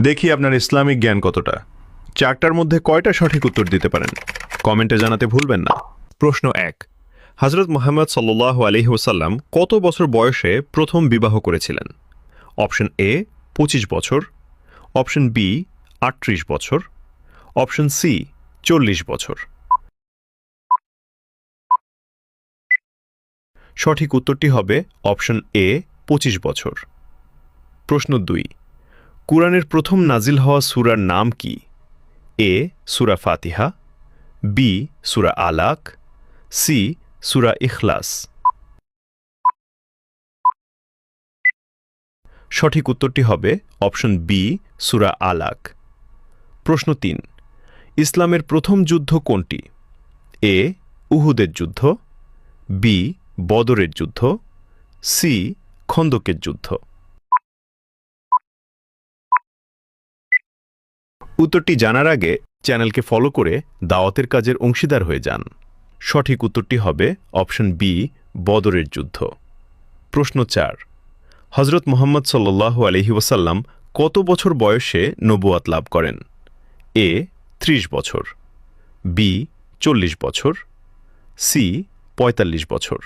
দেখি আপনার ইসলামিক জ্ঞান কতটা। চারটার মধ্যে কয়টা সঠিক উত্তর দিতে পারেন কমেন্টে জানাতে ভুলবেন না। প্রশ্ন ১। হযরত মুহাম্মদ সাল্লাল্লাহু আলাইহি ওয়াসাল্লাম কত বছর বয়সে প্রথম বিবাহ করেছিলেন? অপশন এ ২৫ বছর, অপশন বি ৩৮ বছর, অপশন সি ৪০ বছর। সঠিক উত্তরটি হবে অপশন এ ২৫ বছর। প্রশ্ন ২। কুরআনের প্রথম নাজিল হওয়া সূরার নাম কি? এ সূরা ফাতিহা, বি সূরা আলাক, সি সূরা ইখলাস। সঠিক উত্তরটি হবে অপশন বি সূরা আলাক। প্রশ্ন ৩। ইসলামের প্রথম যুদ্ধ কোনটি? এ উহুদের যুদ্ধ, বি বদরের যুদ্ধ, সি খন্দকের যুদ্ধ। উত্তরটি জানার আগে চ্যানেলকে ফলো করে দাওয়াতের কাজের অংশীদার হয়ে যান। সঠিক উত্তরটি হবে অপশন বি বদরের যুদ্ধ। প্রশ্ন ৪। হযরত মুহাম্মদ সাল্লাল্লাহু আলাইহি ওয়াসাল্লাম কত বছর বয়সে নবুয়াত লাভ করেন? এ ৩০ বছর, বি ৪০ বছর, সি ৪৫ বছর।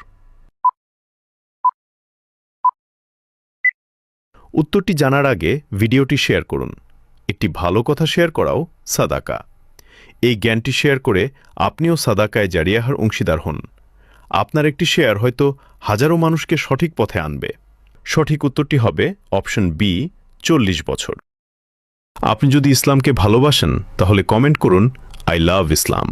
উত্তরটি জানার আগে ভিডিওটি শেয়ার করুন। একটি ভালো কথা শেয়ার করাও সাদাকা। এই জ্ঞানটি শেয়ার করে আপনিও সাদাকায় জারিয়াহার অংশীদার হন। আপনার একটি শেয়ার হয়তো হাজারো মানুষকে সঠিক পথে আনবে। সঠিক উত্তরটি হবে অপশন বি ৪০ বছর। আপনি যদি ইসলামকে ভালোবাসেন তাহলে কমেন্ট করুন আই লাভ ইসলাম।